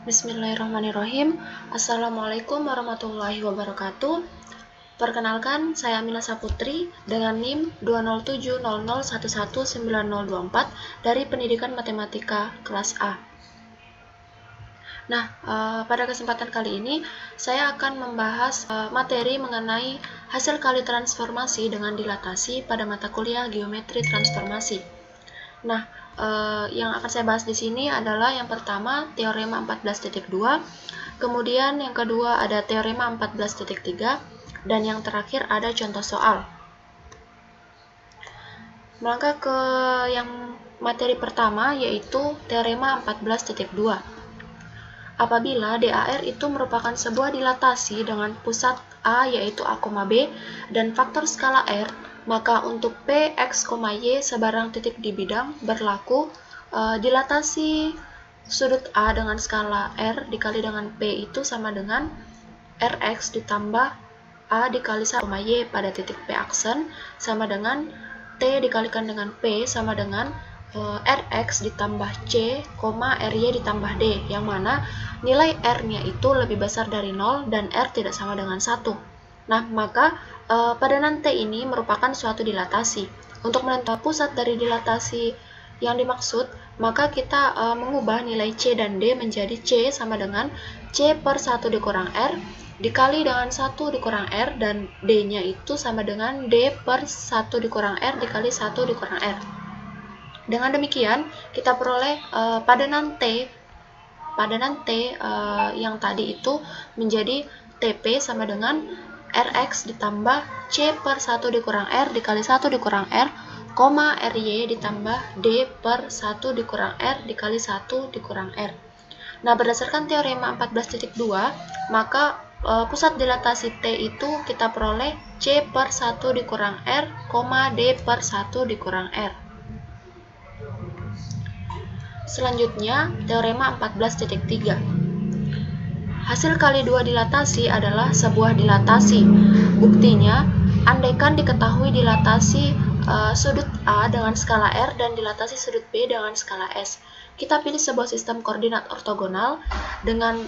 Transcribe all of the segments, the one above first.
Bismillahirrahmanirrahim. Assalamualaikum warahmatullahi wabarakatuh. Perkenalkan, saya Aminah Saputri dengan NIM 20700119024 dari Pendidikan Matematika kelas A. Nah, pada kesempatan kali ini saya akan membahas materi mengenai hasil kali transformasi dengan dilatasi pada mata kuliah Geometri Transformasi. Nah, yang akan saya bahas di sini adalah yang pertama teorema 14.2, kemudian yang kedua ada teorema 14.3, dan yang terakhir ada contoh soal. Melangkah ke yang materi pertama, yaitu teorema 14.2. Apabila DAR itu merupakan sebuah dilatasi dengan pusat A yaitu A, B dan faktor skala R, maka untuk P, X, Y sebarang titik di bidang berlaku dilatasi sudut A dengan skala R dikali dengan P itu sama dengan Rx ditambah A dikali 1, Y pada titik P aksen sama dengan T dikalikan dengan P sama dengan Rx ditambah C, Ry ditambah D, yang mana nilai R-nya itu lebih besar dari 0 dan R tidak sama dengan 1. Nah, maka padanan T ini merupakan suatu dilatasi. Untuk menentukan pusat dari dilatasi yang dimaksud, maka kita mengubah nilai C dan D menjadi C sama dengan C per 1 dikurang R dikali dengan 1 dikurang R, dan D-nya itu sama dengan D per 1 dikurang R dikali 1 dikurang R. Dengan demikian, kita peroleh padanan T yang tadi itu menjadi TP sama dengan Rx ditambah C per 1 dikurang R dikali 1 dikurang R, Ry ditambah D per 1 dikurang R dikali 1 dikurang R. Nah, berdasarkan teorema 14.2, maka pusat dilatasi T itu kita peroleh C per 1 dikurang R, D per 1 dikurang R. Selanjutnya, teorema 14.3. Hasil kali dua dilatasi adalah sebuah dilatasi. Buktinya, andaikan diketahui dilatasi sudut A dengan skala R dan dilatasi sudut B dengan skala S. Kita pilih sebuah sistem koordinat ortogonal dengan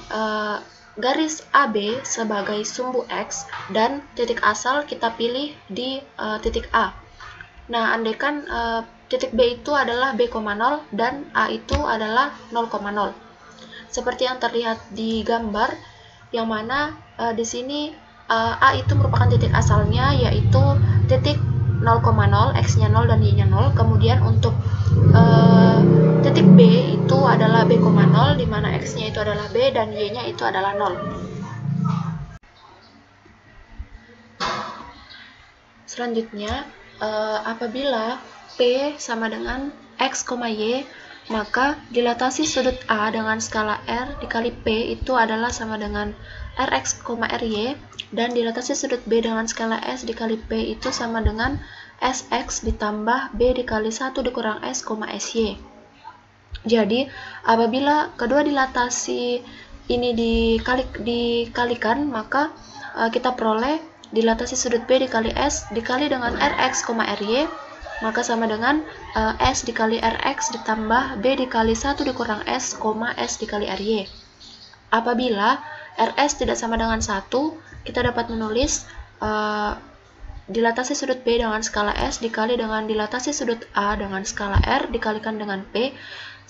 garis AB sebagai sumbu X dan titik asal kita pilih di titik A. Nah, andaikan titik B itu adalah B,0 dan A itu adalah 0,0. Seperti yang terlihat di gambar, yang mana di sini A itu merupakan titik asalnya, yaitu titik 0,0, X-nya 0 dan Y-nya 0. Kemudian untuk titik B itu adalah B,0, di mana X-nya itu adalah B dan Y-nya itu adalah 0. Selanjutnya, apabila P sama dengan X, Y, maka dilatasi sudut A dengan skala R dikali P itu adalah sama dengan Rx, Ry, dan dilatasi sudut B dengan skala S dikali P itu sama dengan Sx ditambah B dikali 1 dikurang S, Sy. Jadi, apabila kedua dilatasi ini dikalikan, maka kita peroleh dilatasi sudut B dikali S dikali dengan Rx, Ry, maka sama dengan S dikali Rx ditambah B dikali 1 dikurang S, S dikali Ry. Apabila Rs tidak sama dengan 1, kita dapat menulis dilatasi sudut B dengan skala S dikali dengan dilatasi sudut A dengan skala R dikalikan dengan P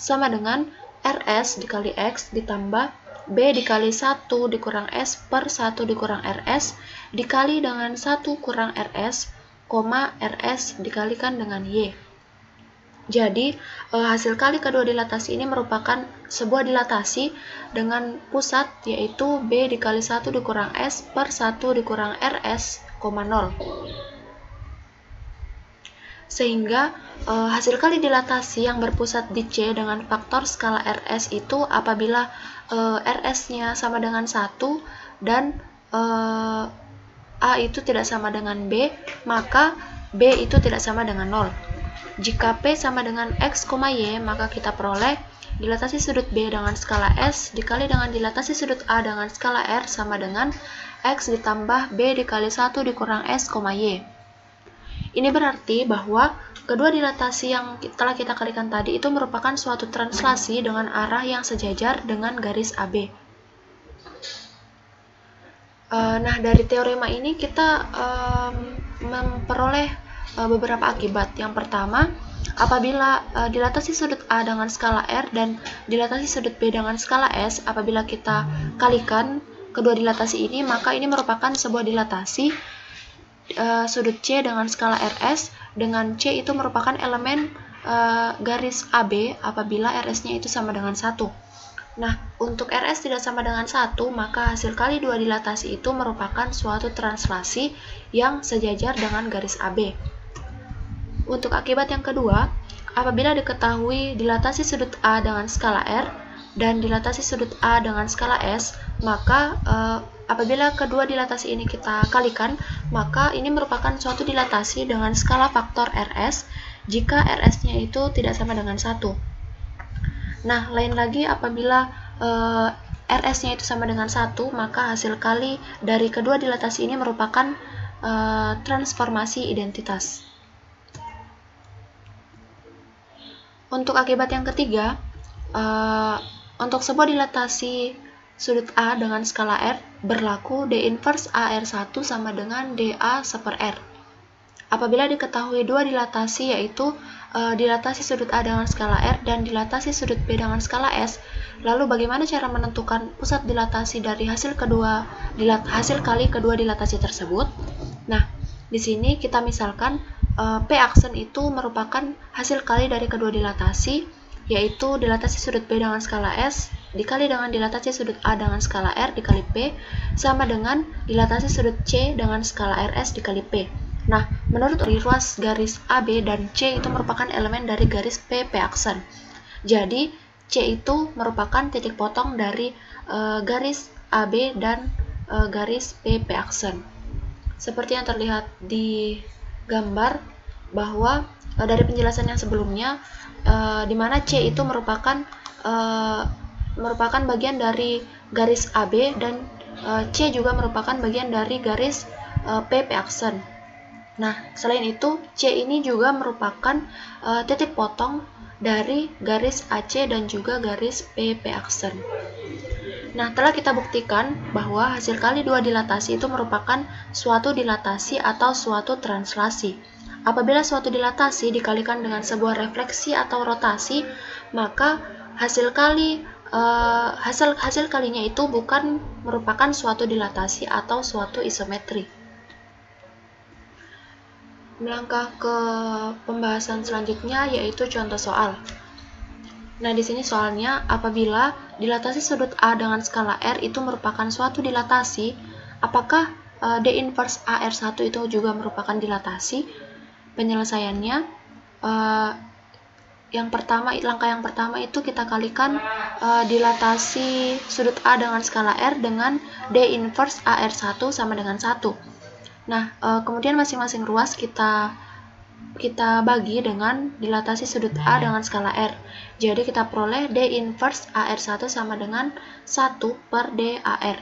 sama dengan Rs dikali X ditambah B dikali 1 dikurang S per 1 dikurang Rs dikali dengan 1 kurang Rs, Rs dikalikan dengan Y. Jadi, hasil kali kedua dilatasi ini merupakan sebuah dilatasi dengan pusat yaitu B dikali 1 dikurang S per 1 dikurang Rs, 0. Sehingga hasil kali dilatasi yang berpusat di C dengan faktor skala Rs itu apabila Rs-nya sama dengan 1 dan A itu tidak sama dengan B, maka B itu tidak sama dengan 0. Jika P sama dengan X, Y, maka kita peroleh dilatasi sudut B dengan skala S dikali dengan dilatasi sudut A dengan skala R sama dengan X ditambah B dikali 1 dikurang S, Y. Ini berarti bahwa kedua dilatasi yang telah kita kalikan tadi itu merupakan suatu translasi dengan arah yang sejajar dengan garis AB. Nah, dari teorema ini kita memperoleh beberapa akibat. Yang pertama, apabila dilatasi sudut A dengan skala R dan dilatasi sudut B dengan skala S, apabila kita kalikan kedua dilatasi ini, maka ini merupakan sebuah dilatasi sudut C dengan skala RS, dengan C itu merupakan elemen garis AB apabila RS-nya itu sama dengan 1. Nah, untuk RS tidak sama dengan 1, maka hasil kali dua dilatasi itu merupakan suatu translasi yang sejajar dengan garis AB. Untuk akibat yang kedua, apabila diketahui dilatasi sudut A dengan skala R dan dilatasi sudut A dengan skala S, maka apabila kedua dilatasi ini kita kalikan, maka ini merupakan suatu dilatasi dengan skala faktor RS jika RS-nya itu tidak sama dengan 1. Nah, lain lagi apabila RS-nya itu sama dengan 1, maka hasil kali dari kedua dilatasi ini merupakan transformasi identitas. Untuk akibat yang ketiga, untuk sebuah dilatasi sudut A dengan skala R berlaku D inverse AR1 sama dengan DA seper R. Apabila diketahui dua dilatasi yaitu dilatasi sudut A dengan skala R dan dilatasi sudut B dengan skala S, lalu bagaimana cara menentukan pusat dilatasi dari hasil kali kedua dilatasi tersebut? Nah, di sini kita misalkan P aksen itu merupakan hasil kali dari kedua dilatasi, yaitu dilatasi sudut B dengan skala S dikali dengan dilatasi sudut A dengan skala R dikali P sama dengan dilatasi sudut C dengan skala RS dikali P. Nah, menurut ruas garis AB dan C itu merupakan elemen dari garis P aksen. Jadi, C itu merupakan titik potong dari garis AB dan garis P aksen. Seperti yang terlihat di gambar bahwa dari penjelasan yang sebelumnya, di mana C itu merupakan bagian dari garis AB dan C juga merupakan bagian dari garis P aksen. Nah, selain itu, C ini juga merupakan titik potong dari garis AC dan juga garis P aksen. Nah, telah kita buktikan bahwa hasil kali dua dilatasi itu merupakan suatu dilatasi atau suatu translasi. Apabila suatu dilatasi dikalikan dengan sebuah refleksi atau rotasi, maka hasil kalinya itu bukan merupakan suatu dilatasi atau suatu isometri. Melangkah ke pembahasan selanjutnya yaitu contoh soal. Nah, di sini soalnya apabila dilatasi sudut A dengan skala R itu merupakan suatu dilatasi, apakah D inverse AR1 itu juga merupakan dilatasi? Penyelesaiannya langkah yang pertama itu kita kalikan dilatasi sudut A dengan skala R dengan D inverse AR1 sama dengan 1. Nah, kemudian masing-masing ruas kita bagi dengan dilatasi sudut A dengan skala R. Jadi kita peroleh D inverse AR1 sama dengan 1 per DAR.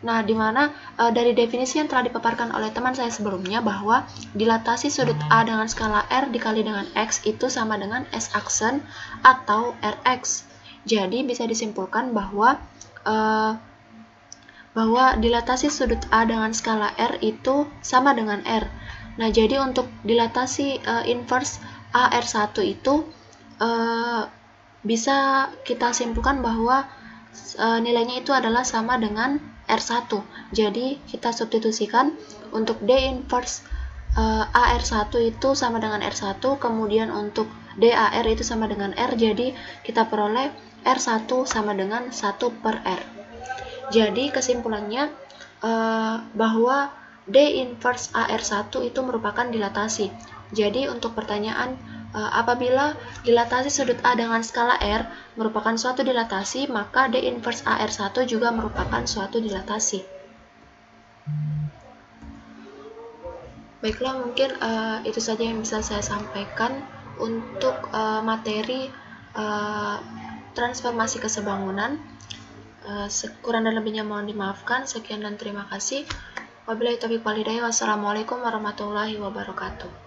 Nah, dimana dari definisi yang telah dipaparkan oleh teman saya sebelumnya bahwa dilatasi sudut A dengan skala R dikali dengan X itu sama dengan S aksen atau RX. Jadi bisa disimpulkan bahwa dilatasi sudut A dengan skala R itu sama dengan R. Nah, jadi untuk dilatasi inverse AR1 itu bisa kita simpulkan bahwa nilainya itu adalah sama dengan R1. Jadi kita substitusikan untuk D inverse AR1 itu sama dengan R1, kemudian untuk DAR itu sama dengan R, jadi kita peroleh R1 sama dengan 1 per R. Jadi kesimpulannya bahwa D inverse AR1 itu merupakan dilatasi. Jadi untuk pertanyaan apabila dilatasi sudut A dengan skala R merupakan suatu dilatasi, maka D inverse AR1 juga merupakan suatu dilatasi. Baiklah, mungkin itu saja yang bisa saya sampaikan untuk materi transformasi kesebangunan. Kurang dan lebihnya mohon dimaafkan. Sekian dan terima kasih. Wabillahi taufiq wal hidayah. Wassalamualaikum warahmatullahi wabarakatuh.